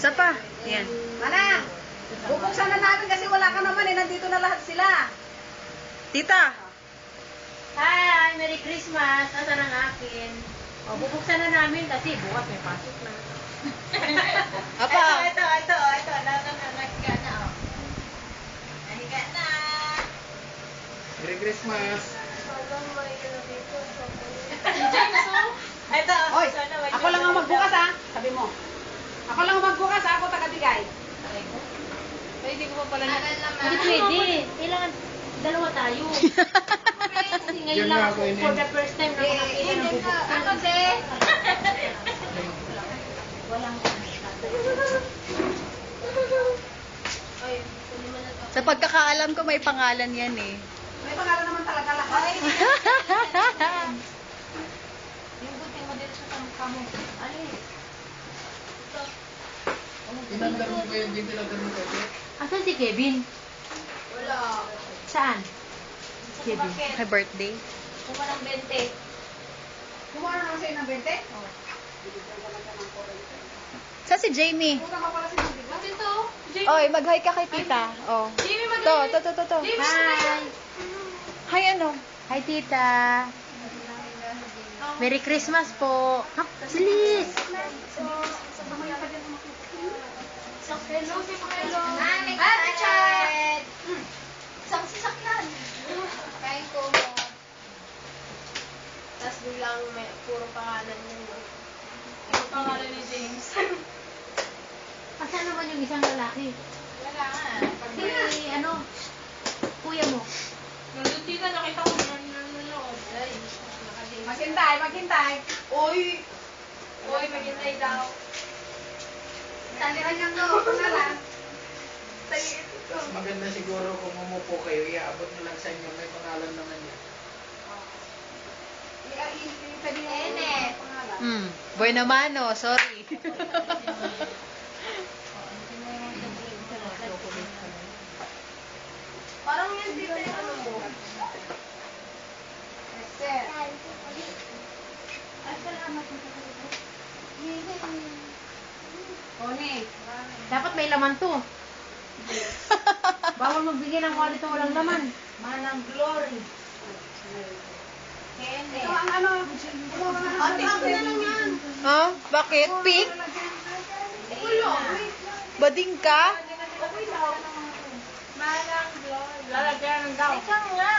Isa pa. Yan. Manang, bubuksan na namin kasi wala ka naman eh. Nandito na lahat sila. Tita. Hi! Merry Christmas! Asan ang akin? O, bubuksan na namin kasi bukas may pasok na. Apa. Ito. Nahiga na, oh. Nahiga na. Merry Christmas! Ito, Oy, ako lang ang magbukas ha. Sabi mo. Ako lang ang magbukas ha. Ako taga-bigay. Pwede ko pa pala na. Hindi pwede. Kailangan dalawa tayo. Kasi ngayon Yun lang nga ako ako, for the first time na nakakita ng bubuksan. Ako din. Walang Sa pagkakaalam ko may pangalan yan eh. May pangalan naman talaga lahat. yung buti mo dito sa kamukha mo. Alis. Tinanggal mo ba yun? Hindi tinanggal mo pwede? Asan si Kevin? Wala. Saan? Kevin. Happy birthday. Kuma ng 20. Kumuha na naman sa'yo ng 20? Oh. Saan si Jamie? Puta ka pala sa tubig. Bakit to? Oy, mag-hi ka kay tita. Oh. Jamie, To. Hi! Hi, ano? Hi, tita. Merry Christmas po. Ha? Bilis! Richard! Isang sasakyan. Kain ko mo. Tapos biglang may puro pangalan niya. No? Puro pangalan ni James. Asan naman yung isang lalaki? Wala nga. Pag Si, ano, kuya mo. nandun tita, nakita ko nanonood. Ay, naka-James. Maghintay. Uy! Uy, maghintay daw. Taliran niyang no. Pangalan. Mas maganda siguro kung umupo kayo, iaabot na lang sa inyo. May pangalan naman yan. Ene. Buena mano, sorry. Parang yan dito yung ano mo. Esther. Oni. Dapat may laman to. Bawal magbigay ng wallet na walang laman. Manang Glory. Kene. Ito ang ano. Ate, akin na lang yan. Ha? Bakit? Pink? Ulo. Bading ka? Manang Glory. Lalagyan ng daw. Ikaw nga.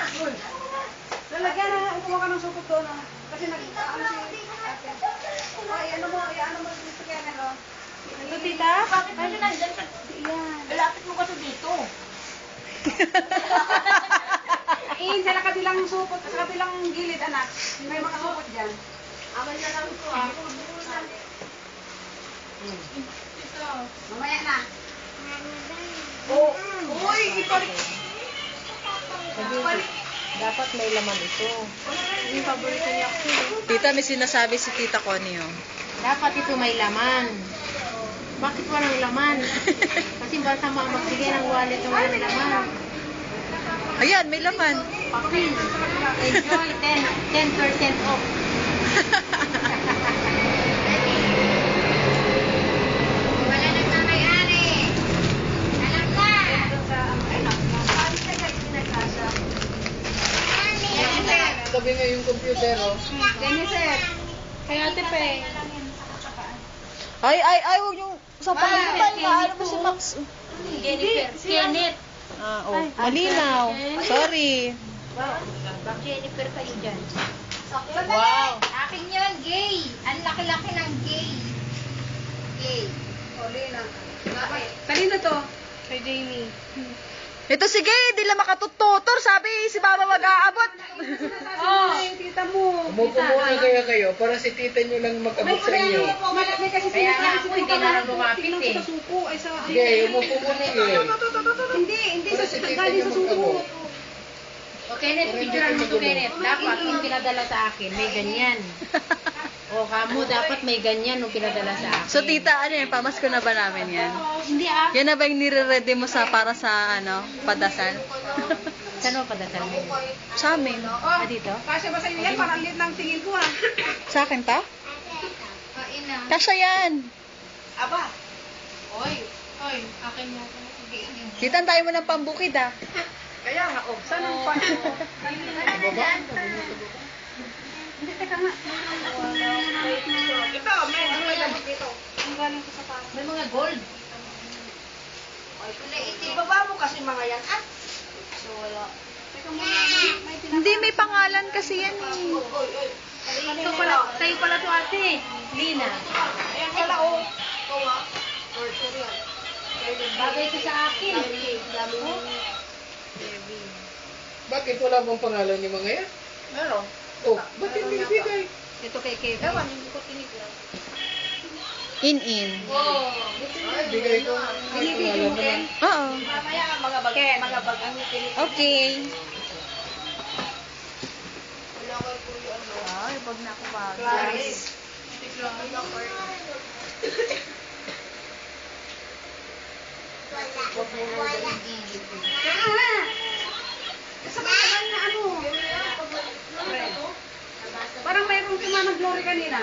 Lalagyan na. Kumuha ka ng supot doon. Kasi nag-ano si ate. Ay, ano mo gusto kaya na. Ito, tita? Bakit mo siya nandyan sa... Yan. Lapit mo kasi dito. Sa kabilang supot, sa kabilang gilid, anak. May mga supot dyan. Aman na lang ko ah. Ito. Mamaya na. Oh. Uy, ipalik. Dapat may laman ito. Yung paborito niya ako. Tita, may sinasabi si Tita Connie oh. Dapat ito may laman. Bakit walang laman? Kasi basta magbigay ng wallet na walang laman. Ayan, may laman. Papil. Enjoy 10% off. Wala nang nanay-ari. Alam na. Tabi nga yung computer, oh. Jennifer. Kaya ate pe. Ay, huwag yung sa pangilitan. Paano mo si Max? Jennifer. Kenneth. Ah, oh. Malinaw. Sorry. Bak Jennifer kayo dyan. Wow. Akin yun, gay. Ang laki-laki ng gay. Gay. Olina. Kanino to? Kay Jamie. Ito sige, di lang makatututor. Sabi, si Mama mag-aabot. Oh. Tita mo. Umupo muna kaya kayo para si tita nyo lang mag-abot sa inyo. May kasi Kaya nga sinasabi ako, hindi na lang lumapit eh. sa suko. Ay, sa... Sige, umupo muna kayo. Hindi Para sa si tita galing nyo sa suko. mag-abot. O Kenneth, picturean mo to Kenneth. Dapat yung pinadala sa akin, may ganyan. O kamo, dapat may ganyan nung pinadala sa akin. So tita, ano yan? Pamasko na ba namin yan? Hindi ah. Yan na ba yung nire-ready mo sa para sa ano, padasal? Saan mo padasal mo? Sa amin. Ah, dito? Kasya ba sa'yo yan? Parang lit ng tingin ko ha. Sa akin pa? Kasya yan. Aba. Akin mo. Titan tayo mo ng pambukid ah. Kaya nga, oh. Saan ang pa? Hindi, teka nga. Ito, may damit dito. Ang galing ko sa pa. May mga gold. Ibaba mo kasi mga yan. Ah! So, wala. Teka muna, may Hindi, may pangalan kasi yan eh. Ito pala, tayo pala to ate. Lina. Ayan pala, oh. Bagay ito sa akin. Bakit wala bang pangalan ni mga yan? Meron. Oh, ba't hindi ibigay? Ito kay Kevin. Ewan, hindi ko tinignan. In-in. Ay, bigay ko. Ay, pangalan naman. Oo. Mamaya, mga bag, ang pinili. Okay. Wala ko po yung ano. Ay, wag na ako bagay. Clarice. Tignan ko na ko. Sa katawan na ano. Parang mayroong tumanang glory kanina.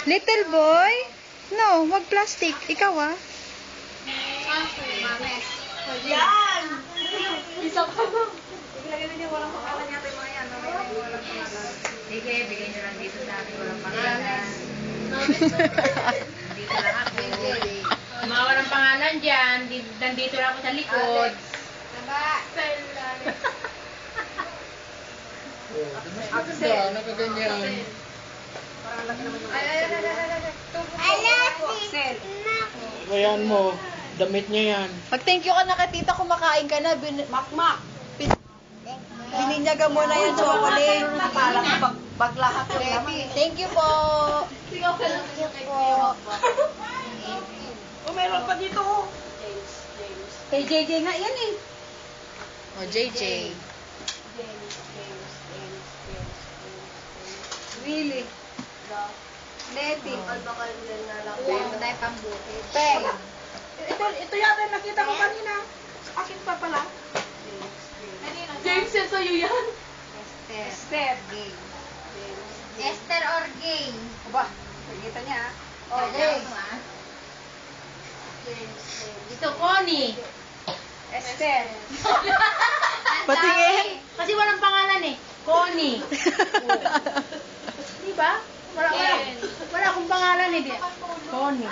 Little boy? No, wag plastic. Ikaw ah. Yan! Isa pa ba? Iglagay na niya, walang pangalan yata yung mga yan. Walang pangalan. Sige, bigay nyo lang dito sa akin. Walang pangalan. Dito lang ako. Mga walang pangalan dyan. Nandito lang ako sa likod. Oh, maganda, nakaganyan. Sel. Ayan mo, damit niya yan. Pag thank you ka na kay tita, kumakain ka na. Makmak. Bininyaga mo na yung chocolate. Parang paglahat yung laman. Thank you po. Sigaw ka lang siya kay Po. Oh, meron pa dito. James. Kay JJ nga yan eh. O, JJ. Really? Leti. Albakal din na lang. Kuya mo tayo pambuti. Peg. Ito yata yung nakita ko kanina. Akin pa pala. James, yan sa'yo yan. Esther. Esther or Gay? Aba, nakita niya ah. Oh, Gay. Ito, Connie. Esther. Patingin. Kasi walang pangalan eh. Connie. Di ba? Wala akong pangalan eh. Connie.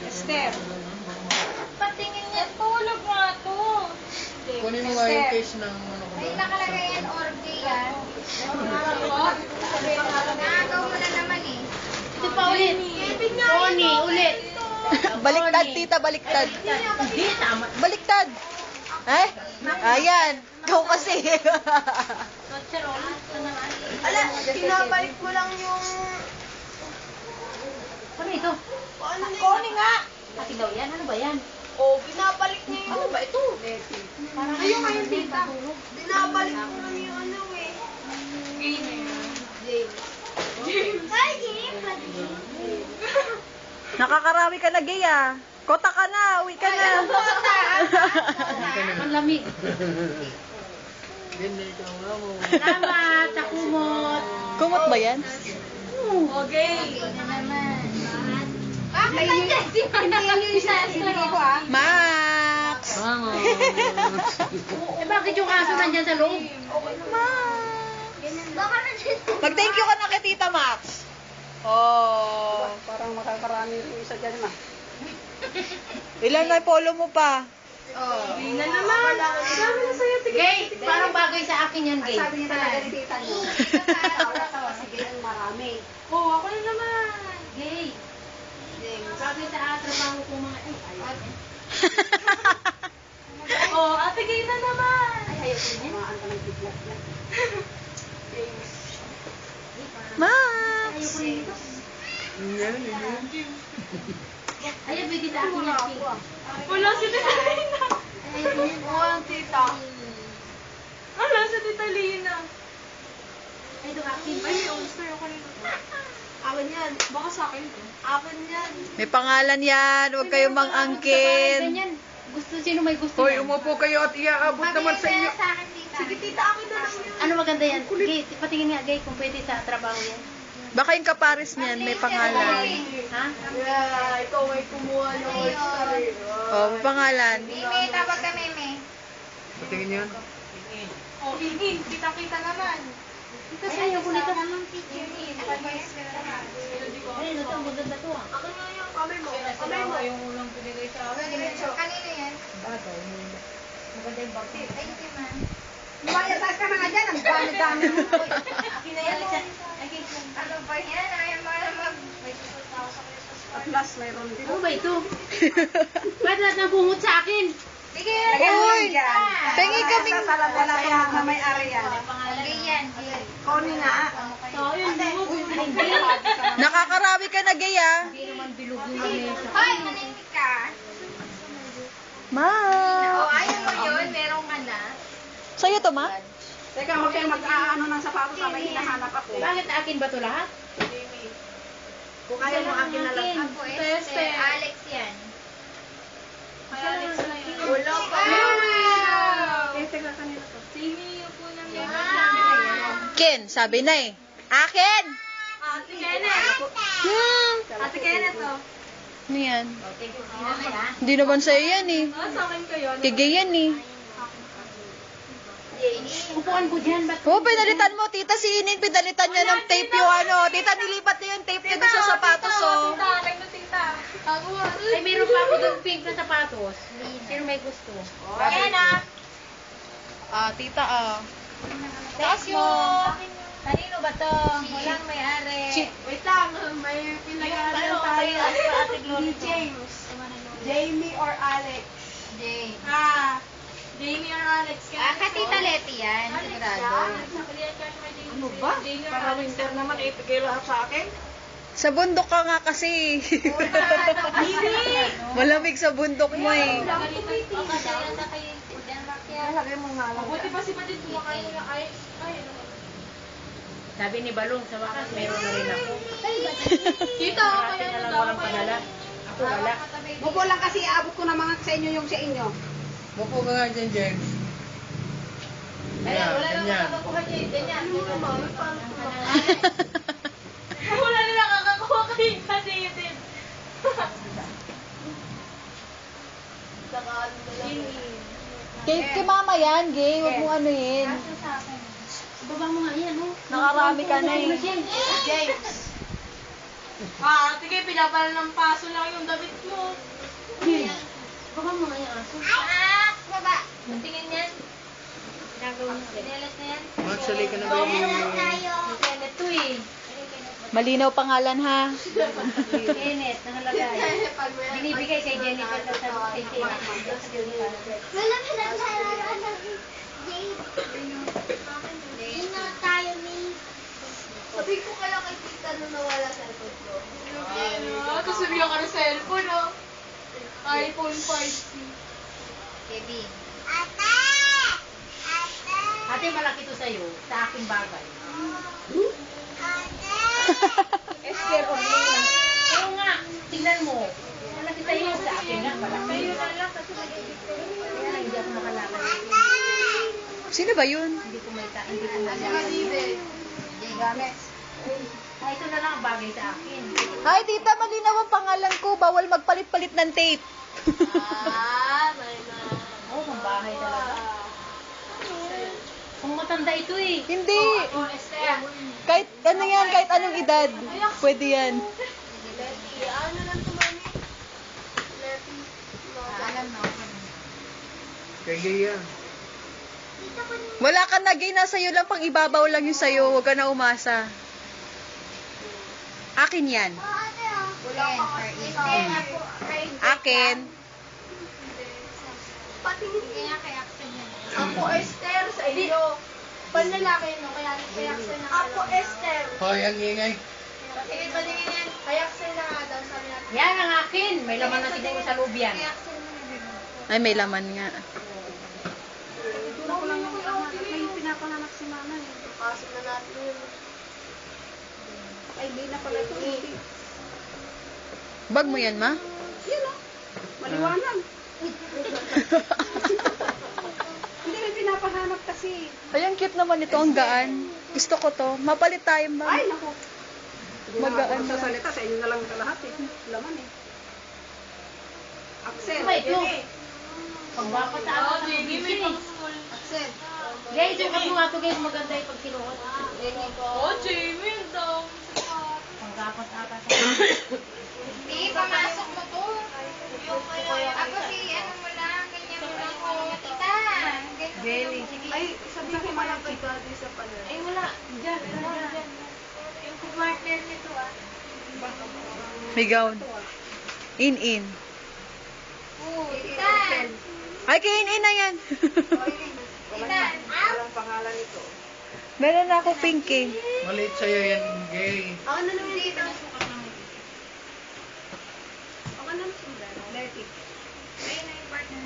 Esther. Patingin niya, tulog nga to. Kunin mo nga yung case ng ano ko doon. nakalagay yan or Gay yan. Nakagaw mo na naman eh. Ito pa ulit. Connie, ulit. Baliktad, tita, baliktad. Hindi, tama. Baliktad. Eh? Ayan. Ikaw kasi. Ala, pinabalik mo lang yung... Ano ito? Ano na yun? nga! Akin daw yan. Ano ba yan? Oh, binabalik niya yung... Ano ba ito? Parang Ayun nga yung tita. Binabalik mo lang yung ano eh. Gay na yun. James. Hi, James! Nakakarawi ka na, Gay ah. Kota ka na, uwi ka na. ang lamig. Ganyan ikaw nga mo. Salamat sa kumot. Kumot ba yan? Okay. Ay, hindi yan yung isa. Sinigay ko ah. Max! Eh bakit yung aso nandyan sa loob? Mag-thank you ka na kay Tita Max. Oh. Parang makakarami yung isa dyan ma. Ilan na polo mo pa? Hindi na naman. Sabi na sa'yo, sige. Gay, parang bagay sa akin yan, Ang Gay. sabi niya talaga ni tita niyo. Tawa sige ang marami. Oh, ako na naman. Gay. Bagay sa trabaho ko mga... Ay, ayun. Oh, ate gay na naman. Ay, ayaw ko kumaan ka ng biglat yan. Max! Yan, yan. Ayun, bigay sa akin yan, Gay. Wala si Tita Lina. Oo, ang tita. Wala si Tita Lina. Ay, ito akin. Ay, gusto yung kanina. Akin yan. Baka sa akin to. Akin yan. May pangalan yan. Huwag kayong mang-angkin. Ganyan. Gusto, sino may gusto Hoy, yan? umupo kayo at iaabot naman sa inyo. Sige, tita, akin na lang yun. Ano maganda yan? Gay, patingin nga, Gay, kung pwede sa trabaho yan. Baka yung kapares niyan, may pangalan. Ha? Yeah, ikaw ay kumuha ng oyster. Oh, may pangalan. Mimi, tawag ka Mimi. Patingin yun. Oh, ingin, kita-kita naman. Ay, ayaw ko nito. Anong teacher niya? Pag-yes ka naman. Ay, ito, ang ganda to ah. Ako nga yung kamay mo. Kamay mo. Yung ulang pinigay sa akin. Kanino yan? Bagay. Maganda yung bag. Thank you, ma'am. Lumaya, taas ka na nga dyan. Ang dami-dami mo. Akin na yan, Alexa. Ano ba yan? Ayaw mo na mag... At last, mayroon din. Ano ba ito? Ba't lahat ng bungot sa akin? Sige, Lagyan mo Uy! lang dyan. Pengi kaming... Wala kaya na may ari yan. okay yan. Koni nga. So, yun, hindi. Nakakarami ka na, Gay, ah. Hindi naman bilog yung lamesa. Hoy, manimik ka. Ma! Oh, ayaw mo yun? Meron ka na. Sa'yo to, ma? Teka, huwag kayong mag-aano ng sapatos na may hinahanap ako. Bakit akin ba to lahat? Kung kaya mo akin na lang. Ako, Alex yan. Wala pa. Eh, teka, kanina to. Ken, sabi na eh. Akin! Ate Kenneth. Ate Kenneth, oh. Ano yan? Okay, ha? Hindi naman sa'yo yan eh. Sa akin kayo. Kigay yan eh. Upuan ko dyan, ba't? Oh, pinalitan mo, tita, si Inin, pinalitan niya ng tape yung ano. Tita, nilipat niya yung tape niya doon sa sapatos, oh. Ay, meron pa ako doon pink na sapatos. Sino may gusto? Yan ah. Ah, tita, ah. Thank you. Kanino ba to? Walang may-ari. Wait lang, may pinag-aaral tayo. Ni James. Jamie or Alex? Jay. Jamie or Alex? Katita Leti yan. Sigurado. Ano ba? Para winter naman, ibigay lahat sa akin? Sa bundok ka nga kasi. Malamig sa bundok mo eh. Lagay mo nga lang. Buti pa si Madit kumakain ng ice. Sabi ni Balong, sa wakas, meron na rin ako. Tita, Marami na lang walang padala. Ako wala. Bubo lang kasi aabot ko na mga sa inyo yung sa inyo. Mupo ka nga dyan, James. Ayan, ganyan. Wala na nakakakuha kayo kasi yun din. Kay mama yan, Gay. Huwag mo ano yun. Baba mo nga yan, oh. Nakarami ka na eh. James. Sige, pinapala ng paso lang yung damit mo. Baba mo nga yung aso. Baba. Tingin yan. Ginagawa mo sila. Pinelas na yan. Actually, ka na ba yung... Kenneth to eh. Malinaw pangalan, ha? Kenneth, nakalagay. Binibigay kay Jennifer sa kay Kenneth. Wala ka lang tayo. Dino tayo ni... Sabi ko kaya kay tita nung nawala sa cellphone ko. Tapos sabihan ka ng cellphone, oh. iPhone 5C. Kevin. Ate, malaki to sa'yo. Sa aking bagay. Esther, o pero nga, tingnan mo. Malaki sa'yo sa akin nga. Malaki. Kaya lang, hindi ako makalakad. Sino ba yun? Hindi ko may hindi ko makalakad. Gamit. Ito na lang ang bagay sa akin. Ay, tita, malinaw ang pangalan ko. Bawal magpalit-palit ng tape. Oo, kung bahay talaga. Kung matanda ito eh. Hindi. Kahit ano yan, kahit anong edad. Pwede yan. Ano lang to, mami? Alam mo. Kay Gay yan. Wala ka na, Gay. Nasa iyo lang, pang ibabaw lang yung sa'yo. Huwag ka na umasa. Akin yan. Wala ka kasi. Akin. Kaya kay Axel yan. Ako, Esther, sa inyo. Panlalaki, no? Kaya Axel na ako, Esther. Hoy, ang ingay. Sige, patingin yan. Kaya Axel na nga daw, sabi natin. Yan ang akin. May laman na siguro sa loob yan. Kay Axel na nabibig. Ay, may laman nga. Tulong ko lang yung anak. May pinapanganak si mama. Pasok na natin yun. Ay, hindi na pala ito. Bag mo yan, ma? Yun, oh. Maliwanag. Hindi, may pinapahanap kasi. Ay, ang cute naman ito. Ang gaan. Gusto ko to. Mapalit tayo, ba? Ay, naku. Magaan Sa na. salita, sa inyo na lang lahat eh. Laman eh. Axel. Wait, ito. Pagbapat sa ako ng busy. Axel. Guys, sukat mo nga ito guys. Maganda yung pag sinukat. Oh, Jamie, ang dami. Pagbapat ata sa Di, pamasok mo to. Ako si, ano mo lang, ganyan mo lang ko. Tita, Jelly. Ay, sabihin ko malang kay Daddy sa pala. Ay, wala. Diyan. Diyan. yung partner nito ah. May gown. In. Tita, Ay, kay in na yan. tita, Walang pangalan nito. Meron na ako pinky. Maliit sa'yo yan, gay. Ako na naman dito. Ako na naman sundalo. Letty. Ayun na yung partner.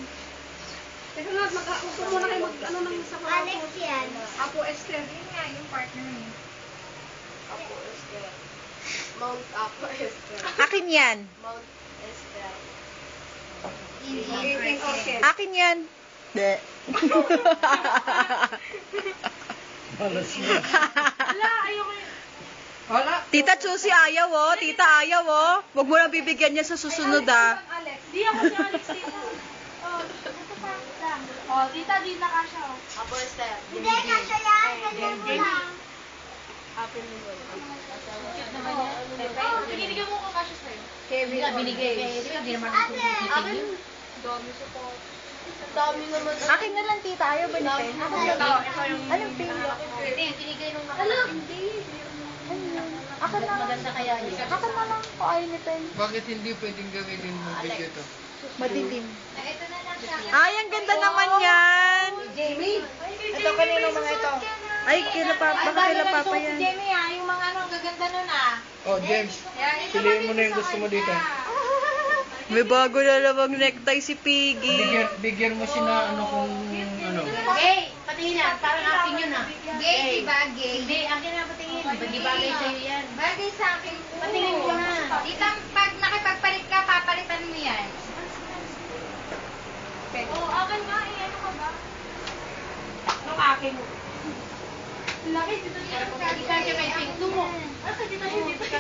Teka nga, mag-auto muna kayo mag-ano nang sa mga Alex yan. Apo Esther. Yun nga, yung partner niya. Apo Esther. Mount Apo Esther. Akin yan. Mount Esther. Hindi. Orchid. Akin yan. De. Malas mo. Wala. Tita Chusi ayaw oh. Tita ayaw oh. Huwag mo nang bibigyan niya sa susunod ah. Alex. Di ako si Alex dito. Oh, ito pa lang. Oh, tita, di na kasha. Apo Esther. Hindi, kasha yan. Ganyan mo lang. Happy New Year. Cute naman yan. Binibigyan mo ko kasha sa'yo. Hindi ka binigay. Hindi ka, di naman ako Akin. Dami sa po. Dami naman. Akin na lang tita. Ayaw ba ni Pen? Akin na lang. Anong pink? Hindi, binigay nung Hindi. Akin na lang. maganda kaya yun. Akin na lang. Kung ayaw ni Pen. Bakit hindi pwedeng gamitin mo video to? Madilim. Ito na lang siya. Ay, ang ganda naman yan. Jamie! Ito kanino mga ito? Ay, kila Papa. Baka kila Papa Si yan. Jamie ah, yung mga ano, ang gaganda nun ah. Oh, James, piliin mo na yung gusto mo dito. May bago na namang necktie si Piggy. Bigyan mo sina ano kung ano. Gay! Patingin yan, parang akin yun ah. Gay, di ba? Gay. Hindi, akin na patingin. Hindi bagay sa'yo yan. Bagay sa akin po. Patingin mo na. Tita, pag nakipagpalit ka, papalitan mo yan. Oo, akin nga eh. Ano ka ba? Nung akin. Laki, dito niya. Hindi ka siya may pink mo. Kasi dito siya, dito siya.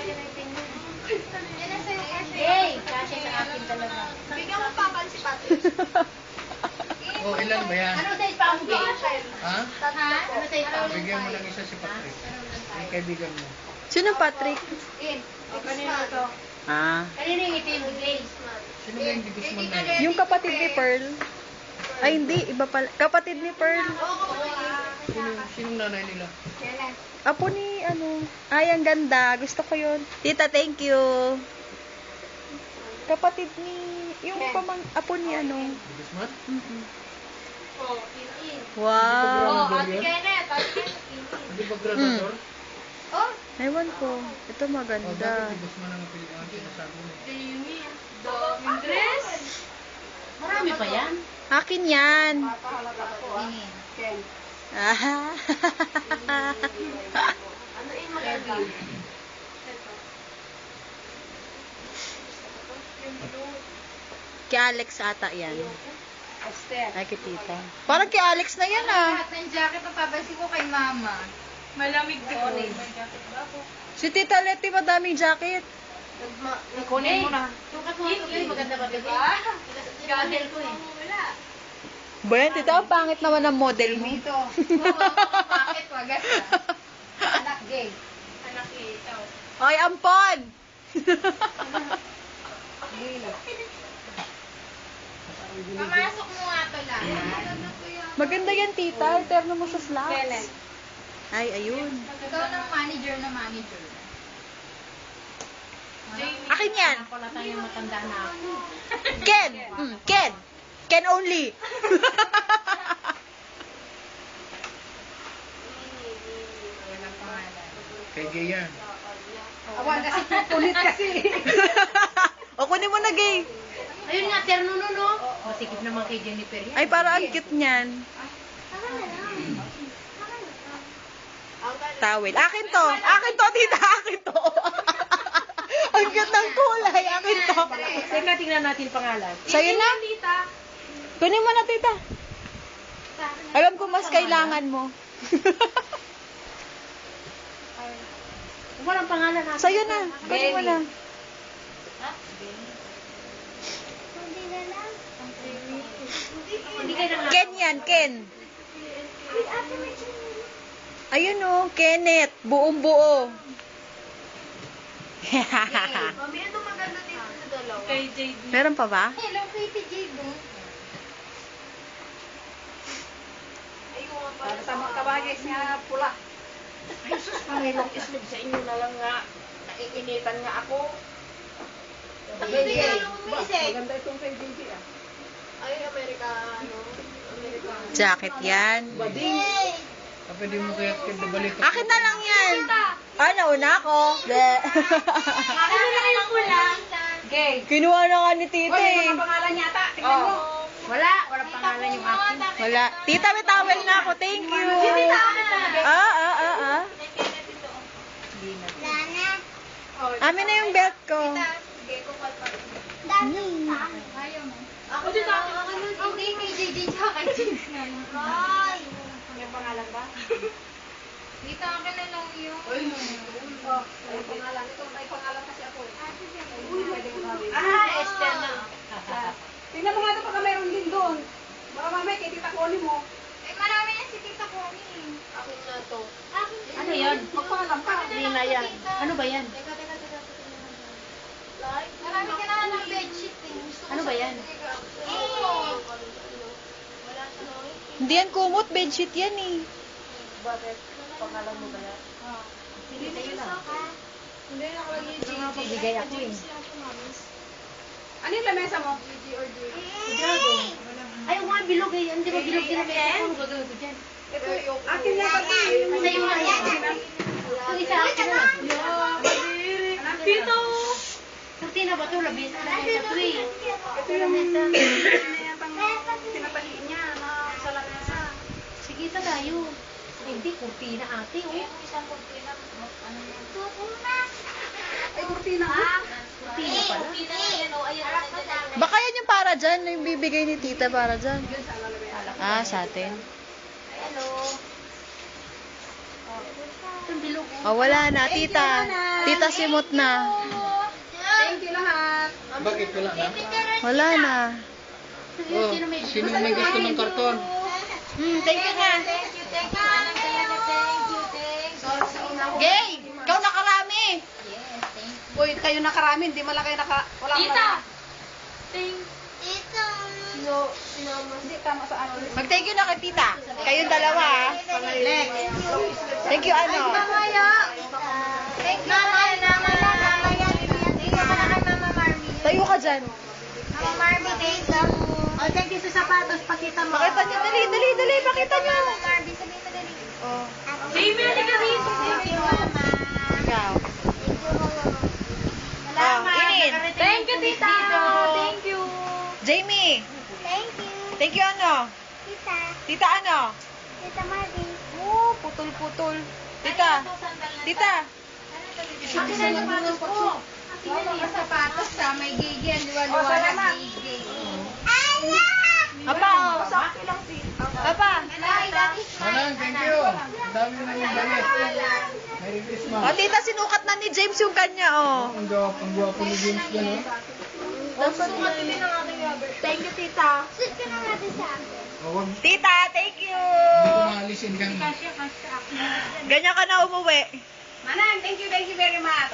Yan ang sa'yo kasi. Gay! Kasi sa akin talaga. Bigyan mo pa si Patrick. Oh, ilan ba yan? Ano size pa ang gay? Ha? Ha? Ano size pa? Bigyan mo lang isa si Patrick. Ay, kaibigan mo. Sino Patrick? In. O kanino ito? Ah. Kanina yung itim, gay. Sino ba yung di gusto mo na yun? Yung kapatid ni Pearl. Ay, hindi. Iba pala. Kapatid ni Pearl. Sinong nanay nila? Apo ni, ano. Ay, ang ganda. Gusto ko yun. Tita, thank you. Kapatid ni, yung apo ni, ano. Guzman? Mm-mm. Oh, in. Wow. Oh, Ate Kenneth. Ate Kenneth. Hindi ba graduador? Oh, Ewan ko. Ito Oh, maganda. bakit si Guzman ang sinasabi mo? Jamie. Daming dress. Marami pa yan. Akin yan. Papahalaga ako ah. Ken. Ah. Ano yung maganda? Kay Alex ata yan. Esther. Ay, kay tita. Parang kay Alex na yan ah. Lahat ng jacket papabasi ko kay mama. Malamig din. Si Tita Letty madaming jacket. Kunin mo na. Sukat mo ito, gay. Maganda ba ito? Gadel ko eh. Wala. Ba yan, tita? Ang pangit naman ang model mo. Ito. Bakit? Wagas ah. Anak gay. Anak gay. Ikaw. Ay, ampon! Pamasok mo nga to lang. Maganda yan, tita. Alterno mo sa slacks. Ay, ayun. Ikaw ng manager na manager. Akin yan. Wala tayong matanda na ako. Ken! Ken! Ken only! Walang pangalan. Kay Gay yan. Awan kasi punit kasi. O, kunin mo na, gay. Ayun nga, terno no, no? Masikip naman kay Jennifer yan. Ay, parang ang cute niyan. Towel. Akin to. Akin to, tita. Akin to. Ang cute ng kulay. Akin to. Teka, tingnan natin pangalan. Sa'yo na. Kunin mo na, tita. Alam ko mas kailangan mo. Walang pangalan ha. Sa'yo na. Kunin mo na. Hindi kayo nang Ken yan, Ken. Ayun oh, Kenneth. Buong buo. Mami, ito maganda dito sa dalawa. kay JD. Meron pa ba? Hello, Kitty Jade. Ayun, Para sa mga kabagis niya pula. Ay, sus, Panginoong islog sa inyo na lang nga. Naiinitan nga ako. Hindi ka lang umisip. Maganda itong kay JJ ah. Ay, Amerikano. Amerikano. Jacket yan. Yay! Pwede mo kaya balik ka. Akin na lang yan. Ah, nauna ako. De. Ano na yung pula? Okay. Kinuha na nga ni tita Oy, eh. may mga pangalan yata. Tingnan mo. Walang pangalan yung akin. Wala. Tita, may towel na ako. Thank you. Ah. Lana. Amin na yung belt ko. Sige, kukal pa. Dami sa akin. Ayaw mo. Ako dito ako. Hindi, kay JJ tsaka kay James na lang. Ay. Yung pangalan ba? Dito akin na lang yung... Oh, may pangalan. Ito, may pangalan kasi ako. Uy, pwede ko gawin. Esther na. Tingnan mo nga ito pagka mayroon din doon. Baka mamaya kay Tita Connie mo. Eh, marami na si Tita Connie. Akin na to. Akin na. Ano yan? Magpangalan ka. Hindi na yan. Ano ba yan? Teka. Marami ka na ng bedsheet eh. Gusto ko Ano ba yan? Wala sa noy. Hindi yan kumot. Bedsheet yan eh. Bakit? Pangalan mo ba yan? Hindi sa'yo na. Hindi na nakalagay yung JJ. Bigay ako eh. Ano yung lamesa mo? Dragon. Ay, mga bilog eh. Hindi ba bilog din na meron? Ano gagawin ko dyan? Ito, akin na pati. Sa'yo na yan. Ito isa akin na. Dito! Kurtina ba ito? Labis na lang sa tuwi. Ito yung tinatahiin niya na sa lamesa. Sige, isa tayo. Hindi, kurtina ate. Oh. Isang kurtina. Ano yan? Ay, kurtina ha? Kurtina pala. Kurtina na yan. O, ayun. Nandiyan. Baka yan yung para dyan. Yung bibigay ni tita para dyan. Ah, sa atin. Hello. Itong bilog. Oh, wala na. Tita. Tita simot na. Thank you lahat. Bakit wala na? Wala na. Oh, sino may gusto ng karton? Thank you na. Thank you. Thank you. Gay! Ikaw nakarami. Yes, thank you. Uy, kayo nakarami, hindi man lang kayo wala Tita! Thank Tita! Hindi, tama sa ano. Mag-thank you na kay tita. Kayong dalawa ah. Thank you ano. Mamaya! Thank you, Mamaya! Thank you pala kay Mama Marmy. Tayo ka dyan. Mama Marmy, thank you. Oh, thank you sa sapatos. Pakita mo. Pakita niyo. Dali. Pakita niyo. Mama Marmy, sabihin mo dali. Oh. Jamie, halika rito. Thank you, Mama. Ikaw. Thank you, Mama. Oh, Inin. Thank you, Tita. Thank you. Jamie. Thank you. Thank you ano. Tita. Tita ano. Tita Marby. Oh, putol. Tita. Tita. Akin na yung sapatos ko. Akin na yung sapatos sa may gigil. Oh, salamat. Apa. Apa. Manang, thank you. Ang dami na yung damit. Merry Christmas. Oh, tita, sinukat na ni James yung kanya, oh. Ang gwapo ni James dyan, Thank you, tita. Sit ka na natin sa akin. Huwag Tita, thank you. maalisin kang... Ganyan ka na umuwi. Manang, thank you very much.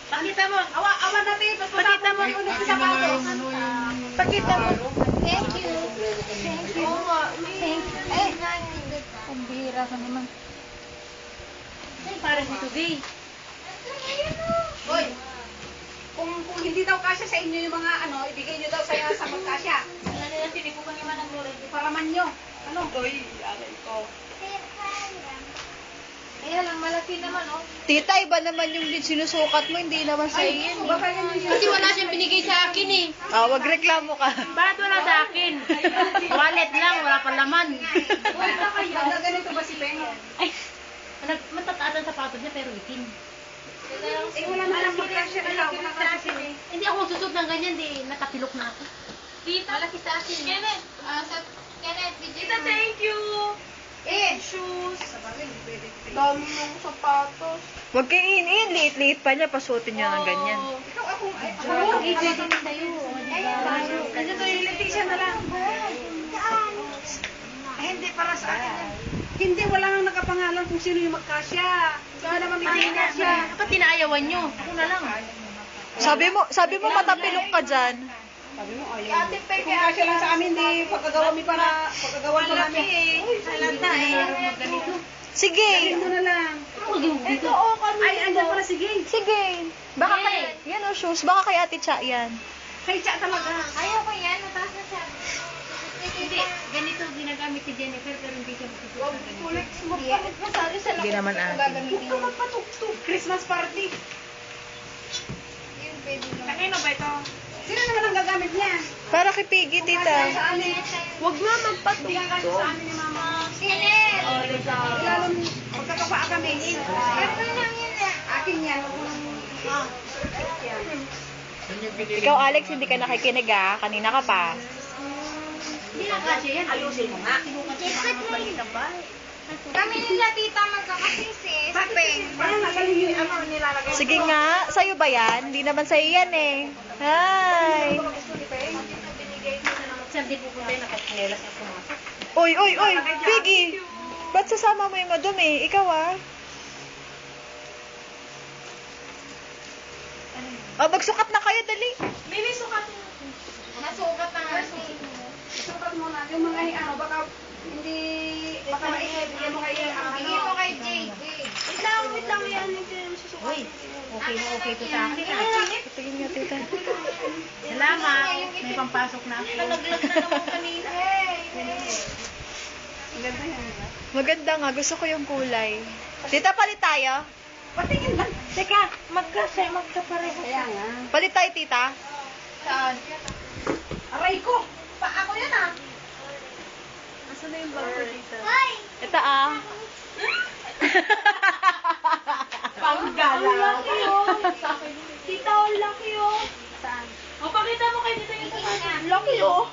Pakita mo. Awa natin, tapos Pakita mo. ulit Akin sa na nga sapatos. yung ano yung... Pakita mo. Thank you. Thank you. Thank you. Ang bihira ka naman. Ay, para si Tugay. Hoy, kung hindi daw kasya sa inyo yung mga ano, ibigay nyo daw sa magkasya. Iparaman nyo. Ano? Uy, alay ko. Kaya lang, malaki naman, oh. Tita, iba naman yung sinusukat mo, hindi naman sa iyo. Baka yan yung Kasi wala siyang binigay sa akin eh. Ah, wag reklamo ka. Bakit wala sa akin? Wallet lang, wala pa laman. Ganda ganito ba si Pengo? Ay, matataas ang sapatos niya pero itim. Eh, wala na lang magkasya na lang. Hindi ako magsusot ng ganyan, di nakapilok na ako. Tita, malaki sa akin. Kenneth, Kenneth, Tita, thank you. shoes. Sa bagay, hindi pwede. Dami mong sapatos. Huwag kayo in, liit-liit pa niya, pasuotin niya ng ganyan. Ikaw ako, ay, ako. Pwede din sa'yo. Kasi ito yung Leticia na lang. Ay, hindi para sa akin yan. Hindi, wala nang nakapangalan kung sino yung magkasya. Kaya naman may kasya. Dapat tinaayawan nyo. Ako na lang. Sabi mo matapilok ka dyan. Sabi mo, ayaw. Kung kasya lang sa amin, di pagkagawa mi para pagkagawa ko namin. Halata eh. Sige. Ito na lang. Ito, oh, kami. Ay, andyan pala, sige. Sige. Baka kay, yan o shoes, baka kay Ate Cha yan. Kay Cha talaga. Ayaw ko yan, mataas na siya. Hindi, ganito ginagamit ni Jennifer pero hindi siya magsusuot ng ganito. Kulit, magpalit mo sa akin sa Hindi naman atin. gagamitin Ito mo. magpatugtog. Christmas party. Yun, pwede na. Kanino ba ito? Sino naman ang gagamit niya? Para kay Piggy, tita. Sa amin. Huwag nga Hindi magpatugtog. ang kasi sa amin ni Mama. Sinel! Lalo, magkakapaa kami. Ano lang yun eh? Akin yan. Huwag mo nang... Yan yung binili Ikaw, mo. Alex, hindi ka nakikinig ah. Kanina ka pa. Hindi lang kasi yan. Ayusin mo nga. Kami nila tita magkakasisi. Sa peng. Parang nagaling yun. Ano nilalagay? Sige nga, sa'yo ba yan? Hindi naman sa'yo yan eh. Hi! Saan di pupunta yung nakachinelas at pumasok? Uy, uy, uy! Piggy! Ba't sasama mo yung madumi? Ikaw ah. Oh, magsukat na kayo, dali. Mimi, sukat mo. Nasukat na nga si... Sukat mo na. Yung mga ano, baka hindi... Baka maisip. Bigyan mo kayo ang ano. Bigyan mo kay JJ. Wait lang yan. Uy, okay na okay to sa akin ah. Tingin nga, tita. Salamat. May pampasok na ako. Nalaglag na naman kanina. Ang ganda yan. Maganda nga, gusto ko yung kulay. Tita, palit tayo? Patingin lang. Teka, magkapareho. Kaya nga. Palit tayo, tita. Saan? Aray ko! Ako yan ah. Asan na yung bag ko, tita? Hoy! Ito ah. Ang laki oh. Tita, ang laki oh. Saan? O, pakita mo kay tita yung sapatos. Laki oh.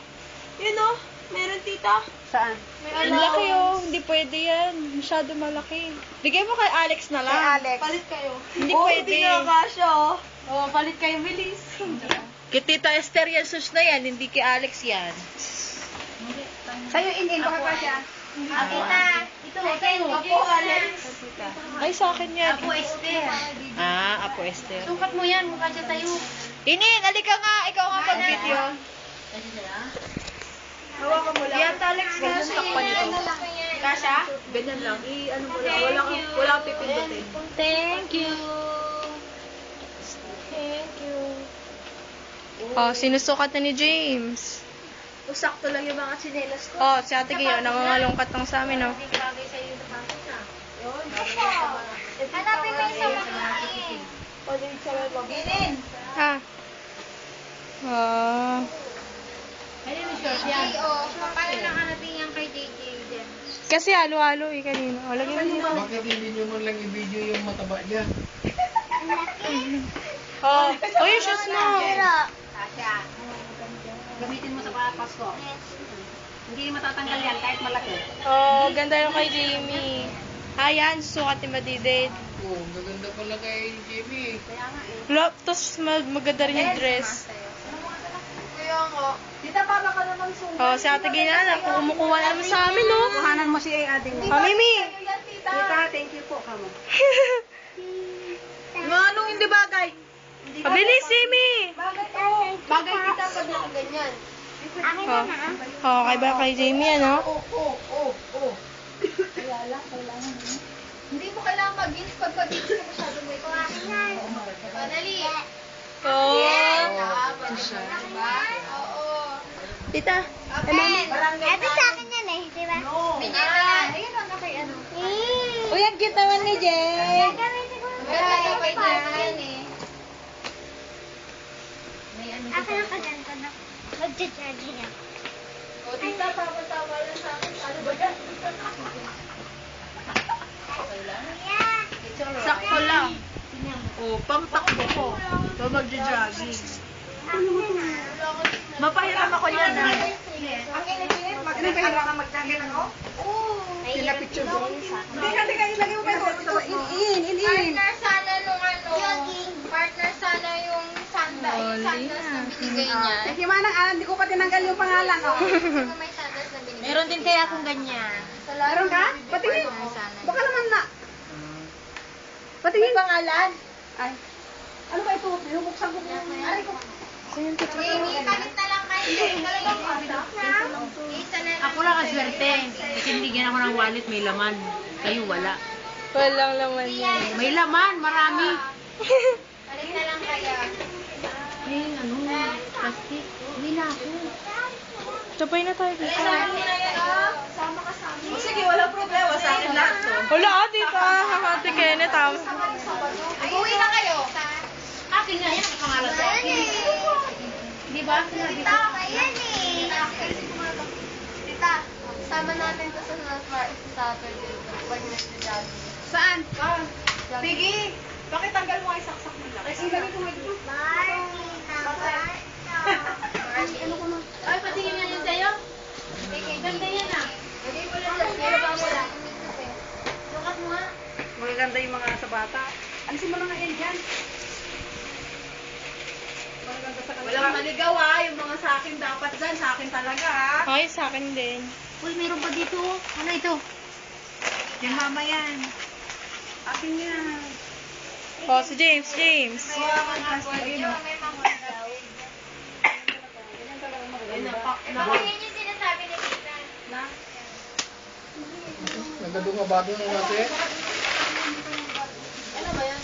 Yun oh. Meron tita. Saan? May Ang laki oh. Hindi pwede yan. Masyado malaki. Bigay mo kay Alex na lang. Alex. Palit kayo. Hindi pwede. Hindi na kasya oh. Oh, palit kayo bilis. Kay Tita Esther yan, sus na yan. Hindi kay Alex yan. Sa'yo, Inin, baka ka siya. Tita, ito kayo. Apo, Alex. Ay, sa akin yan. Apo Esther. Ah, Apo Esther. Sukat mo yan, mukha siya sa'yo. Inin, alika nga. Ikaw nga pag-video. Hawakan mo lang. Yan, Alex. Ganyan takpan ito. Kasha? Ganyan lang. I-ano mo lang. Wala kang pipindutin. Thank you. Thank you. Oh, sinusukat na ni James. Sakto lang yung mga tsinelas ko. Oh, si Ate Gio, nangangalungkat lang sa amin, oh. Hindi bagay sa'yo yung sapatos na. Hanapin ko yung sapatos. Pwede sa loob. Ginin. Ha? Ah. Ayun yung short yan. Oh, paano lang hanapin yan kay JJ din? Kasi halo-halo eh kanina. O, lagyan mo. Bakit hindi nyo man lang i-video yung mataba dyan? Oh, oh, yung shoes mo. Kasha. Gamitin mo sa Pasko. Hindi matatanggal yan kahit malaki. Oh, ganda yung kay Jamie. Ayan, susukat ni Madidid. Oo, gaganda pala kay Jimmy. Kaya nga eh. Lop, tapos maganda rin yung dress. Kuya nga. Tita, para ka naman sugat. Oh, si Ate Gina, kumukuha na naman sa amin, oh. Kuhanan mo si Ading mo. Oh, Mimi. Tita, thank you po, kamo. Nga, anong hindi bagay? Pabilis, Mimi. Bagay kita pag ganyan. Oh, oh kay ba kay Jamie, ano? Hindi mo kailangan mag-jeans. Pag mag-jeans ka masyado mo ito. Panali. Oh. Diba? Oo. Tita. Amen. Ito sa akin yan eh, di ba? Bigyan na lang. Ayun ang kay ano. Uy, ang cute naman ni Jay. Maganda na kay yan eh. Akin ang kaganda na. Magja-jogging ako. O tita, tama-tama lang sa akin. Ano ba yan? Sakto lang. Oh, pang takbo ko. So, magja-jogging. Mapahiram ako niyan. Ang init-init, mag-ano ka mag-jacket ako? Pinapicture ko. Hindi ka, ilagay mo pa ito. In. Partner sana nung partner sana yung sandas na binigay niya. Eh, Kimanang, hindi ko pa tinanggal yung pangalan. Oh. May sandas na binigay. Meron din kaya akong ganyan. Meron ka? Patingin. Baka naman na. Patingin. Pangalan? Ay. Ano ba ito? Bubuksan ko yung... Aray ko. Jamie, palit na lang kayo. Talagang isa na lang. Ako lang kaswerte. Kasi binigyan ako ng wallet, may laman. Kayo wala. Walang laman yan. May laman, marami. Palit na lang kayo. Eh, ano, plastic. Hindi na ako. Sabay na tayo dito. Sama ka sa amin. Sige, walang problema sa akin lahat to. Wala, tita. Ate Kenneth, Uwi na kayo. Akin nga yan, ang pangalan sa akin. Di ba? Sinabi ko. Tita, ayan eh. Tita, sama natin to sa Saturday. Pag nag-jogging. Saan? Piggy, pakitanggal mo ay saksak mo lang. Ay, ilagay ko nga dito. Ay, patingin nga yun sa'yo. Ganda yan ah. Lagay mo lang dyan. Pero ba mo lang? Lukat mo nga. Magaganda yung mga sa bata. Alisin mo lang nga yan dyan. Magaganda sa kanila. Walang maligaw yung mga sa akin dapat dyan. Sa akin talaga Ay, sa akin din. Uy, meron pa dito. Ano ito? Yung mama yan. Akin yan. Oh, si James. May mga daw. Bakit yun yung sinasabi ni Tita? Nagadungabado na natin. Ano ba yan?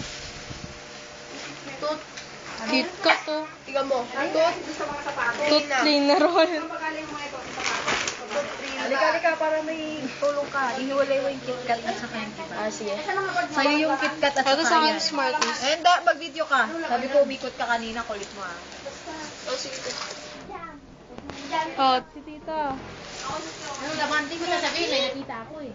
Cute ka to. Tiga mo. Gusto mga sapatos. Tooth cleaner roll. Pagaling mo ito, sapatos. Halika, para may tulong ka. Iniwalay mo yung KitKat at saka yung KitKat. Ah, sige. Sa'yo yung KitKat at Ito saka sa akin, yan. Smarties. Eh, hindi. Mag-video ka. Sabi ko, umikot ka kanina. Kulit mo Oh, sige. Oh, si tita. Ano naman, hindi ko sasabihin. May nakita ako eh.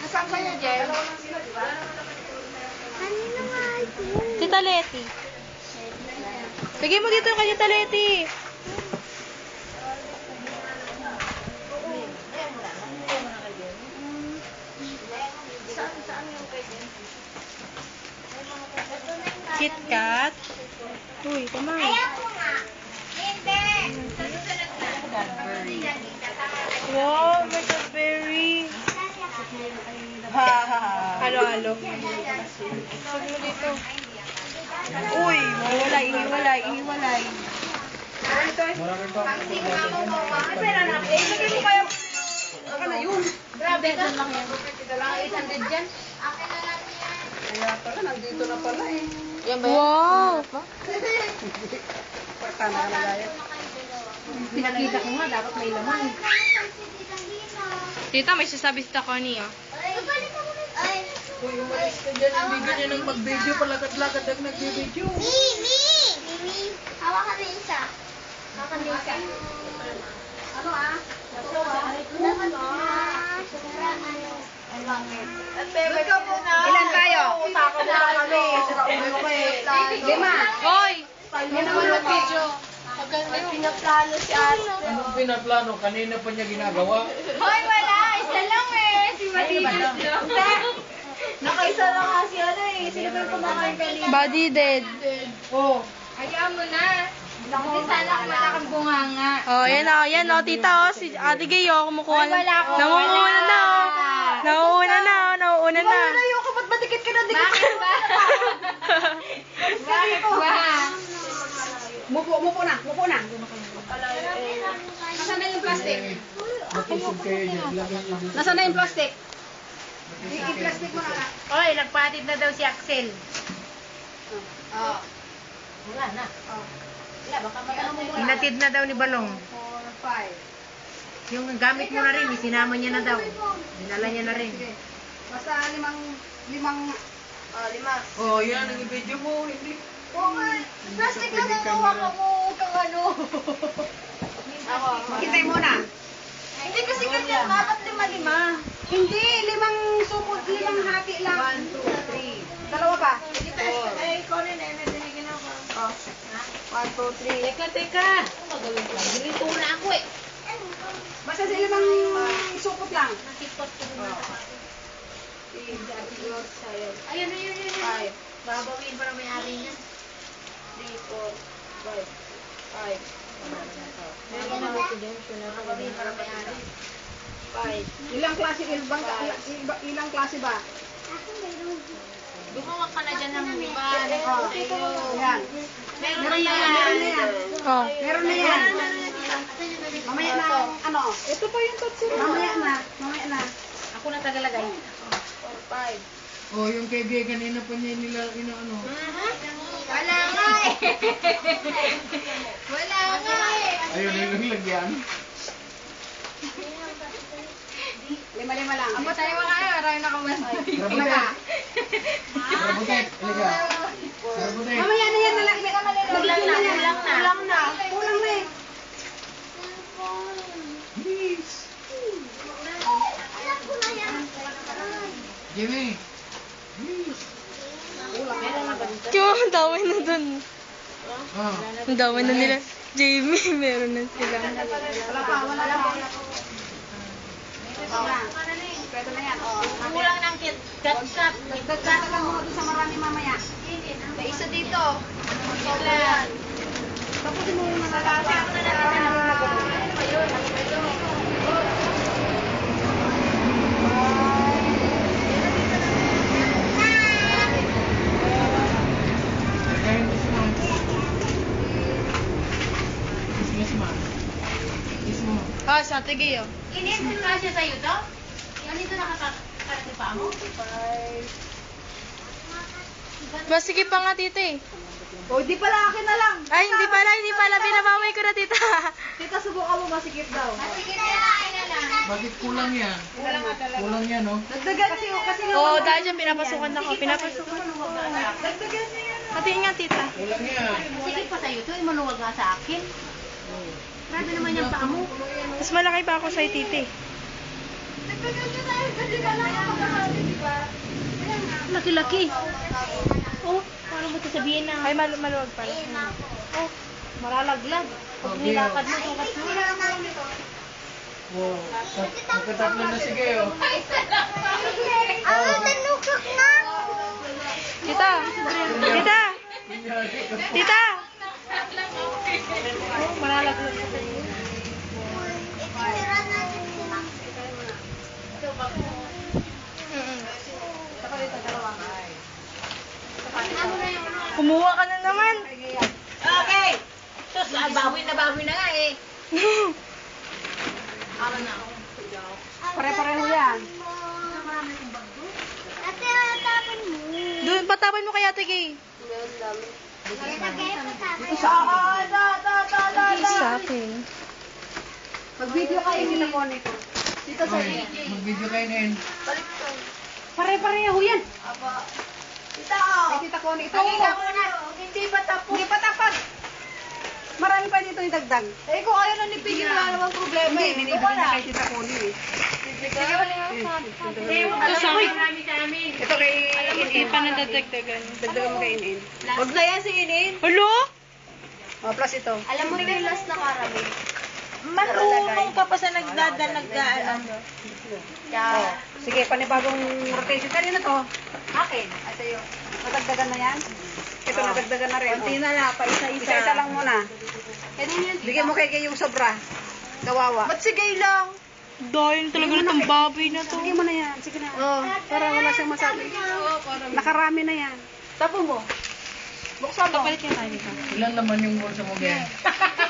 Nasaan kayo, Jen? Tita Leti. Bigay mo dito yung kanya Tita Leti. KitKat. Uy, kamay. Ayaw nga. Hindi. Sa susunod na. Wow, may Cadbury. Halo-halo. Sabi mo dito. Uy, hiwalay. Marami pa ako Ilagay mo kayo. Ano na yun? Grabe, saan lang yan? Wala 800 dyan. Akin na lang yan. Kaya pala, nandito na pala eh. Wow. Tama ka na gaya. Pinakita ko nga, dapat may laman. Tita, may sasabi si Takoni, ah. Ay. Uy, umalis ka dyan. Ibigyan niya ng mag-video. Palakad-lakad ang nag-video. Mimi! Hawakan mo yung isa. Hawakan mo yung isa. Ano ah? Dapat na. Ba't ka muna? Ilan tayo? Utaka mo na kami. Sira ulo ka eh. 5. Hoy! Yan naman yung video. May pinaplano si ate. Anong pinaplano? Kanina pa niya ginagawa. Hoy, wala. Isa lang eh. Si Matigas lang. Nakaisa lang kasi ano eh. Sino ba yung kumakain kanina? Body dead. Oh, Hayaan mo na. Hindi sana ako wala kang bunganga. Oh, yan oh, tita oh, si Ate Gay oh, kumukuha na. wala ko, Nauuna wala. na oh. Nauuna na. Ayaw ka, ba't madikit ka na dikit? Bakit ba? Bakit ba? Mupo na. Nasaan na yung plastic? matusog kayo dyan. Lagay niyo dito. Nasaan na yung plastic? I-plastic mo na. Oy, nagpatid na daw si Axel. Oh. Wala na. Wala, baka magano mo muna. Hinatid na daw ni Balong. 4, 5. Yung gamit mo na rin, isinama niya na daw. Dinala niya na rin. Sige. Basta limang Oh, yan, ang video mo, hindi. Plastic lang ang hawakan mo. Huwag kang ano. Hintay muna. Hindi kasi ganyan, dapat 5-5. Hindi, 5 supot, 5 hati lang. 1, 2, 3. Dalawa pa. Ay, ikaw rin eh, may binigyan ako. Oh. 1, 2, 3. Teka. Ano gagawin ko lang? Nilito na ako eh. Basta sa 5 supot lang. Nakipot ko na. Ayun, ayun, ayun. 5, Babawiin pa na may-ari niya. 3, 4, 5, 5. Babawiin pa na may-ari. 5. Ilang klase ba? Gumawa ka na dyan ng iba. Yan. Meron na yan. Oh. Meron na yan. Mamaya na, ano? Ito pa yung tatsuro. Mamaya na. Ako na tagalagay. 5. Oh, yung kaibigan, kanina pa niya nila, ano. Wala nga eh. Wala nga eh. Ayun, yung lagyan. 5 lang. Aba tayo mga ano, marami na kaman. Rabutet. Rabutet, halika. Rabutet. Mamaya na yan. Kulang na. Kulang na eh. Please. Jimmy. Please. Meron na ba dito? Ang dami na dun. Oh. Ang dami na nila. Jamie, meron na sila. Wala pa. Pwede na yan. Kulang ng cut. Dagdagan lang mo doon sa marami mamaya. May isa dito. Ilan? Tapusin mo yung malalaki. Kaya this month. This month. This month. Ah, sa tigay oh. Inin ka siya sa'yo to? Yan ito nakakarating pa mo? Mas sige pa nga, tita eh. O, di pala akin na lang. Ay, hindi pala. Binabawi ko na, tita. Tita, subukan mo masikip daw. Sige, kailangan na lang. Bakit kulang yan? Kulang yan, no? Dagdagan kasi Oo, dahil dyan pinapasukan ako. Pinapasukan. Dagdagan niya yan. Hatiin nga, tita. Kulang yan. Sige pa sa'yo to, maluwag nga sa akin. Grabe naman yung paa mo. Mas malaki pa ako sa tita eh. Dagdagan niyo tayo kasi kailangan magkakali, di ba? Laki-laki. Oh, paano mo sasabihin na? Ay, maluwag pala. Oh, maralaglag. Pag nilakad mo, sukat mo. Wow. Magkatatlo na sige, oh. Tanukak na! Tita! Tita! Oh, maralaglag. Ititira natin sila. Kumuha ka na naman. Okay! Sus, bawi na nga eh. Pare-pareho yan. Ate, tapon mo. Doon, patapon mo kaya, tigay. Sa akin. Mag-video kayo nila ko nito. Dito sa Okay, mag-video kayo na yun. Pare-pareho yan. Tita, oh. Kay Tita Connie. Ito. Pakita mo na. Hindi pa tapos. Hindi pa tapat. Marami pa dito yung dagdag. Eh, kung ayaw na ni Piggy, wala namang problema eh. Hindi, binibigyan na kay Tita Connie eh. Alam mo, marami sa amin. Ito kay Hindi pa nadadagdagan. Dagdagan mo kay Inin. Huwag na yan si Inin. Hello? Oh, plus ito. Alam mo yung last na caramel. Marunong ka pa sa nagdaan. Oh. Sige, panibagong rotation. Kanina to? Akin. Ay, sa'yo. Nadagdagan na yan? Ito, nadagdagan na rin. Konti na lang, pa isa-isa. Isa-isa lang muna. Bigyan mo kay yung sobra. Kawawa. Ba't sigay lang? Dahil talaga na itong baboy na to. Bigyan mo na yan. Sige na. Para wala siyang masabi. Nakarami na yan. Tapo mo. Buksan mo. Kapalit niya tayo dito. Ilan naman yung bulsa mo, Ben?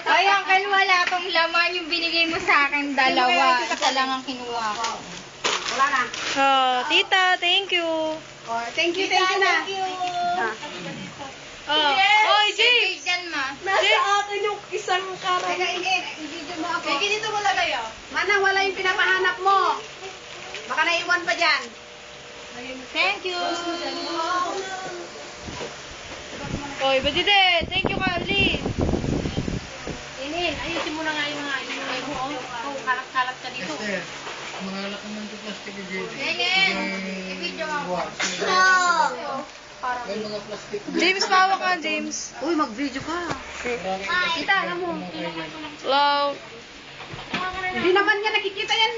Ay, Uncle, wala tong laman. Yung binigay mo sa akin, dalawa. Isa lang ang kinuha ko. Wala na. Oh, tita, thank you. Oh, thank you na. Thank you. Oh, oy, Jay! Diyan, ma. Nasa akin yung isang caramel. Teka, Inin. I-video mo ako. Piggy, dito mo lagay oh. Manang, wala yung pinapahanap mo. Baka naiwan pa dyan. Thank you. Oy, Badide, thank you, Carly. Inin, ayusin mo na nga yung mga inuwi mo. Oh, kalat-kalat ka dito. Esther, mga alak naman sa plastic ni Jenny. I-video mo. May mga plastic. James, pawak ka, James. Uy, mag-video ka. Kita, alam mo. Hello. Hindi naman niya nakikita yan.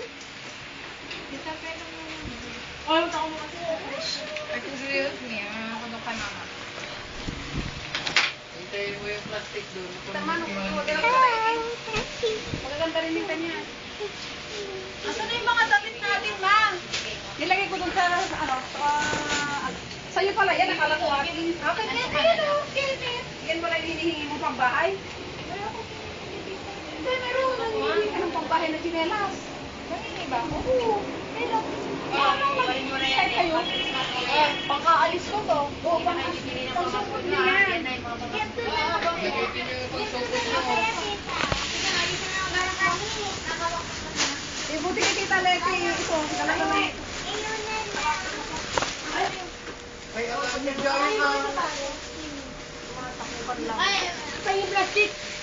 Hintayin mo yung plastic doon. Tama, huwag ka na magaganda rin yung kanya. Asan na yung mga damit natin, ma? Nilagay ko dun sa, sa'yo pala yan, akala ko akin. Okay, yan pala yung hinihingi mo pang bahay. Hindi, meron. Hinihingi ka ng pambahay na chinelas. Nangingi ba? Oo. Meron. Kahit kayo. Pangkaalis ko to. Oo, pangsupot niya yan. Gagutin niyo yung pagsupot niyo. Buti kay Tita Leti, ito, talaga na. Ay, alam niyo gawin na.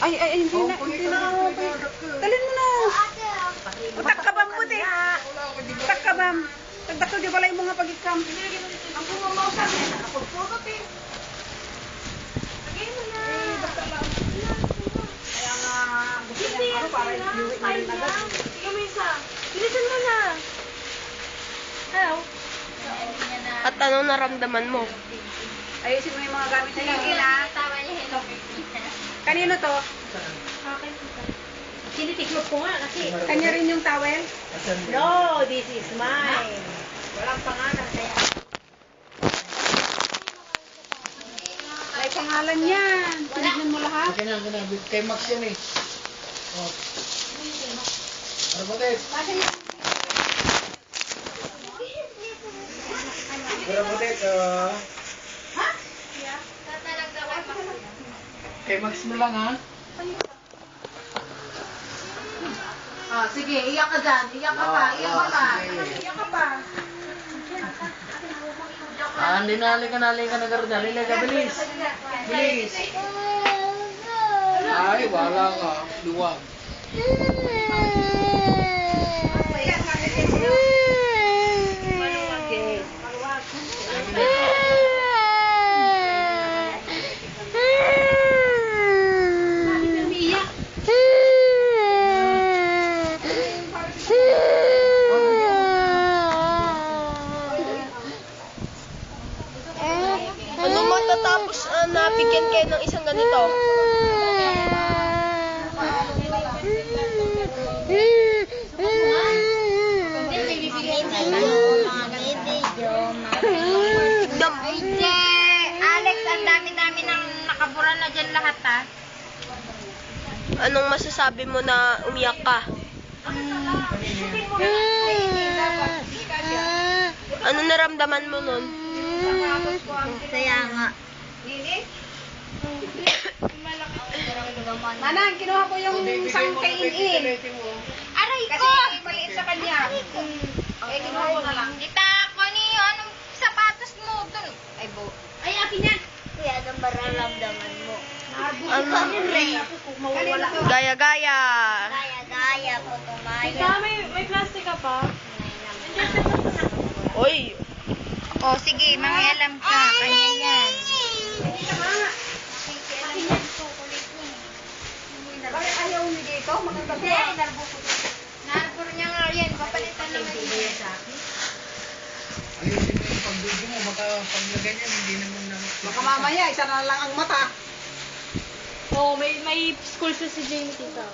Ay, hindi na. Talin mo na. Takabam mo din. Takabam. Tagdako di balay mo nga pag-ikam. Ang pumamausan eh. Nakapagpulot eh. Lagay mo na. Kaya nga, gusto niya ano para iuwi na rin agad. Lumisa. Bilisan mo na. Hello? At ano naramdaman mo? Ayusin mo yung mga gamit niya. Ina. Kanino to? Sinitiklop ko nga kasi. Kanya rin yung towel? Asan ba? No, this is mine. Walang pangalan kaya. May pangalan yan. Tinignan mo lahat. Akin na. Kay Max yan eh. Oh. Ano ba tayo? Pero po tayo, kay Max mo lang ha? Ah, sige, iyak ka dyan. Iyak ka pa, iyak ka pa. Iyak ka pa. Hindi na na garda. Lili ka, bilis. Bilis. Ay, wala ka. Luwag. Ano matatapos nabigyan kayo ng isang ganito? Alex, ang dami-dami ng nakabura na dyan lahat, ha? Anong masasabi mo na umiyak ka? Ano naramdaman mo nun? Kaya nga. Manang, kinuha ko yung isang kainin. Aray ko! Kasi maliit sa kanya. Eh, kinuha ko na lang. Kita ko ni anong sapatos mo dun. Ay, ay, akin yan. Kaya anong mararamdaman mo? Ano? Mawawala. Gaya-gaya. Gaya-gaya po tumaya. May plastic ka pa? Oy, O, sige, mangialam ka. Kanya yan. Bakit ayaw ni dito? Maganda Hindi, ba? narbor niya nga yan. Papalitan naman niya. Ayusin mo yung pag-video mo. Baka pag na ganyan, hindi naman na... Baka mamaya, isa na lang ang mata. oh, may school shoes si Jamie tita.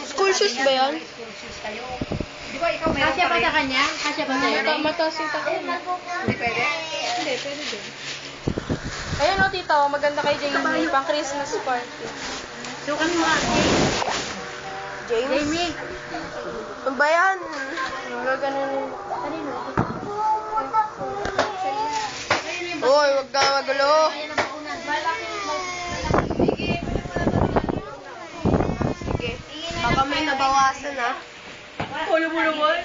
School shoes ba yan? Di ba ikaw meron Kasya pa pa rin? sa kanya? Kasya pa sa'yo? Mataas yung tako. Hindi pwede? Hindi, pwede din. Ayun o, tita, oh, maganda kay Jamie. Pang Christmas party. Sukan mo nga. Jamie? Ano ba yan? Gaganon. Uy, wag ka magulo. Sige. Baka may nabawasan ah. Mulumulumol?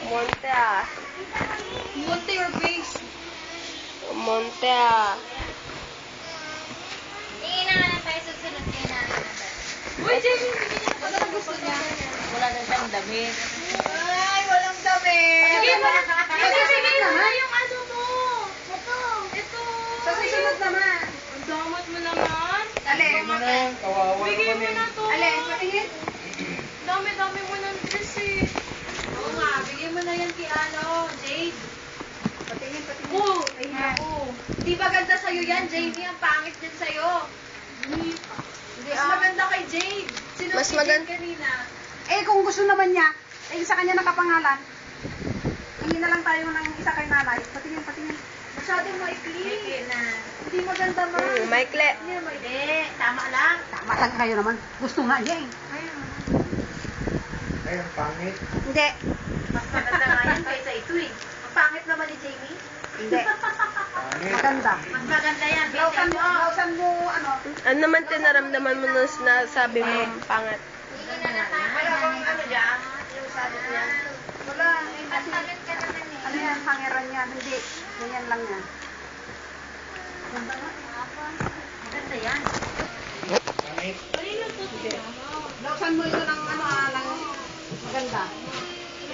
Monte ah. Monte your face. Monte ah. tayo susunod kay nanay. Uy, Jamie, ano na gusto niya? Wala na siyang damit. Ay, walang damit. Sige mo na. Sige na yung ano mo. Ito. Sa susunod naman. Ang damat mo naman. Alin? Bigyan mo na, kawawa Bigay mo naman na eh. to. Alin, patingin. Dami-dami mo ng dress eh. Oo nga, bigay mo na yan kay ano, Jade. Patingin. Oo, ay naku. Di ba ganda sa'yo yan, Jamie? Ang pangit din sa'yo. Mas maganda kay Jade. Sino Mas si maganda- Jade kanina? Eh, kung gusto naman niya, eh, sa kanya nakapangalan. Hindi na lang tayo ng isa kay nanay. Patingin. Masyadong maikli. Hindi maganda man. Maikli. Hindi na maikli. Tama lang. Tama lang kayo naman. Gusto nga niya eh. Ayun, pangit. Hindi. Mas maganda nga yan kaysa ito eh. Ang pangit naman ni Jamie. Hindi. Pangit. Maganda. Mas maganda yan. Lausan mo, ano. Ano naman tinaramdaman mo nung sinasabi mo pangat? Wala bang ano dyan? Yung sabi niya. Wala. Eh, kasi, ano yan, hangeran yan. Hindi. Ganyan lang yan. Maganda yan. Pangit. Lausan mo ito ng ano, lang. Maganda.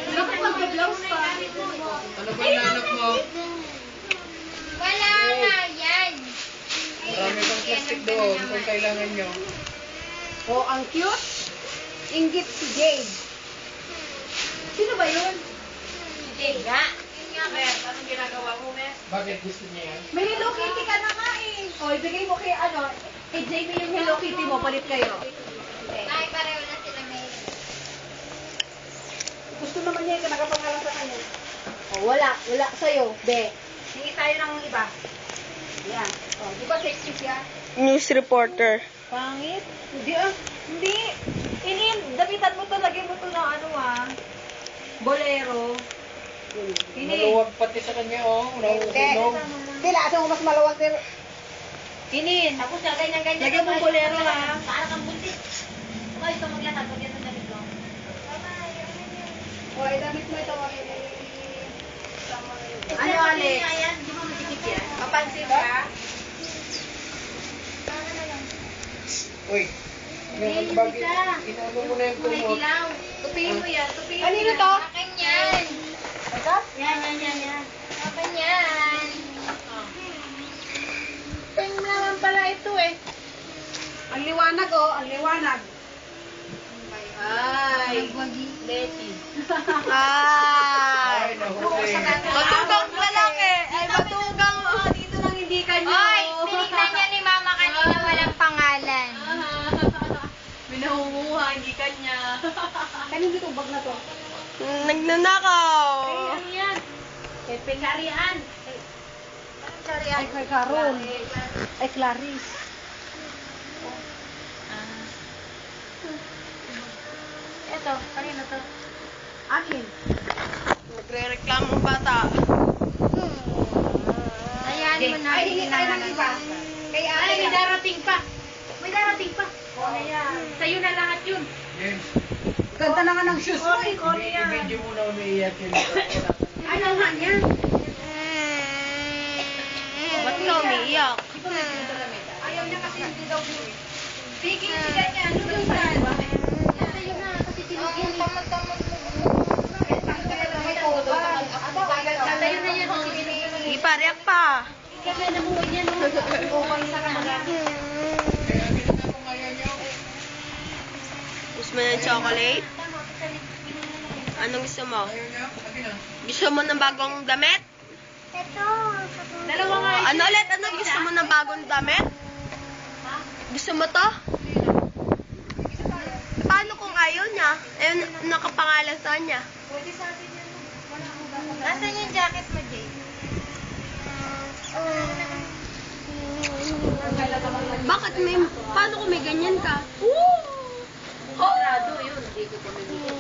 Bakit mag-blouse pa? Ano ba nanap mo? Wala nga yan. Marami pang plastic doon kung kailangan nyo. Oh, ang cute. Inggit si Jade. Sino ba yun? Hindi nga. Mer, anong ginagawa mo, Mer? Bakit gusto niya yan? May Hello Kitty ka na nga eh. O, ibigay mo kay ano, kay Jamie yung Hello Kitty mo, palit kayo. Ay, pareho na sila may... Gusto naman niya yung nakapangalan sa kanya. O, wala sa'yo, be. Hingi tayo ng iba. Yan. Oh, di ba sexy siya? News reporter. Pangit? Hindi ah. Hindi. Damitan mo to, lagyan mo to ng ano ah. Bolero. Maluwag pati sa kanya, oh. Nahulog. Hindi, lasa mo mas malawag din. Inin. Tapos na ganyan-ganyan. Lagyan mo bolero ha. Para kang buntis. Okay, ito maglatag. Pagyan mo damit ko. O, damit mo ito. Ano, Alex? Ayan, di mo magigit yan. Mapansin ka? Uy. Yung bagay, inuno mo na yung May kumot. ilaw. Tupiin mo yan. Tupiin Kanino mo yan. to? Akin yan. Yan. Akin yan. Peng naman pala ito eh. Ang liwanag, oh. Ang liwanag. Ay. Betty. Ay, nahuli. Matugang lalaki. Ay, matugang. Dito lang hindi kanyo. Oy, tinignan niya ni Mama kanina walang pangalan. Minahumuha, hindi kanya. Kanino itong bag na to? Nagnanakaw. Ano yan? Pepe Karian. Ay, kay Carol. Ay, Clarice. Ito, kanino to? Akin. Nagre-reklamo ang bata. Ayan mo na. Ay, hingi tayo ng iba. Kay Ay, ate. may darating pa. May darating pa. Ano yan? Sa'yo na lahat yun. James, Ganda na nga ng shoes mo. i-video mo na umiiyak yun. Ano nga niya? Ba't ka umiiyak? Ayaw niya kasi hindi daw buwi. Sige, sige niya. Ano yung saan? Sa'yo na, kasi tinig yan. Tamad-tamad mo. May todo. Sa'yo na yan. Sige, Hindi pa, react pa. Kaya nabuhay yan. Okay sa kanila. Kaya binigyan ko kaya niyo. Gusto mo ng chocolate? Anong gusto mo? Ayaw niya? Akin na. Gusto mo ng bagong damit? Ito. Dalawa nga. Ano ulit? Ano gusto mo ng bagong damit? Gusto mo to? Paano kung ayaw niya? Eh, nakapangalan sa kanya. Nasaan yung jacket mo, Jay? Bakit may... Paano kung may ganyan ka? Grado yun. Hindi ko pa may bilog.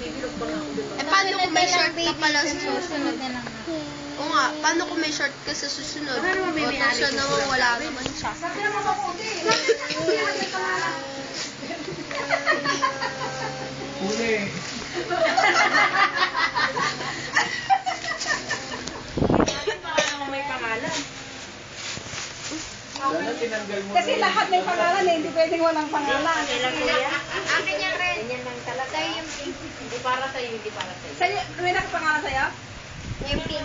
May bilog pa nga ako doon. Eh, paano kung may short ka pala sa susunod? Susunod na lang. Oo nga, paano kung may short ka sa susunod? Ano naman may O, may-ari siya ko naman sila? wala naman siya. Huli. Paano kung may pangalan? tinanggal mo Kasi na yun. lahat may pangalan eh, hindi pwedeng walang pangalan. Akin yan rin. Ganyan lang talaga. Sa'yo yung pink. Hindi para sa'yo, hindi para sa'yo. Sa'yo, may nakapangalan sa'yo? Yung pink.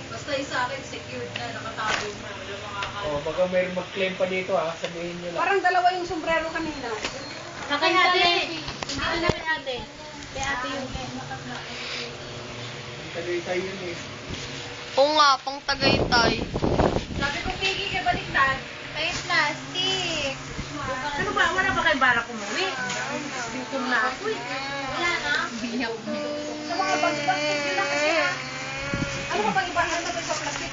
Basta yung sa akin, secured na, nakatago na. Wala makakala. Oh, baka may mag-claim pa dito ha, sabihin nyo lang. Parang dalawa yung sombrero kanina. Sa kay ate. Hindi ko na kay ate. Kay ate yung Tagaytay yun eh. Oo nga, pang Tagaytay. Sabi ko, Piggy, kay baliktad. Ay, plastic. Ano ba? Wala ba kayo balak umuwi? Gutom na ako eh. Wala na. Sa mga bagbag, hindi na kasi ha. Ano ka pag ibahan na sa plastic?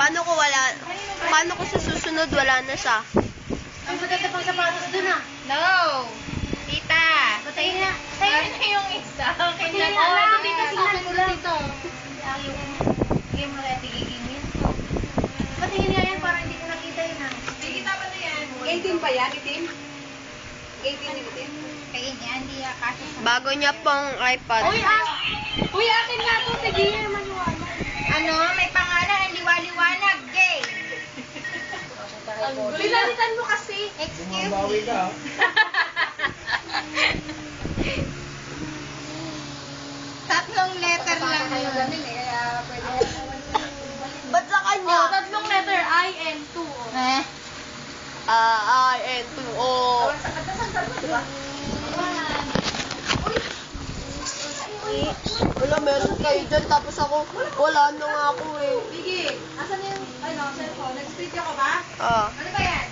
Paano ko sa susunod wala na siya? Ang maganda pang sapatos dun ah. No. Tita. Sa'yo na yung isa. Akin na to. Ito dito, tingnan ko lang. Game mo na tigiging yun. Patingin niya yan para hindi ko nakita yun ah. Piggy, dapat na yan. 18 pa yan, itim? 18 yung itim? Kaya niya, hindi kasi sa... Bago niya pang iPad. Uy, akin nga to. Piggy, yan naman yung ano. Ano, may pangalan, ang liwaliwanag, gay. Pinalitan mo kasi. Excuse me. Bumabawi ka ha. Tatlong letter lang yun. Ba't sa kanya? Oh, tatlong letter, I and 2. Oh. I-N-2-O. Wala, meron kayo dyan. Tapos ako, wala na nga ako eh. Piggy, asan yung, cellphone? Nag-video ka ba? Ah. Ano ba yan?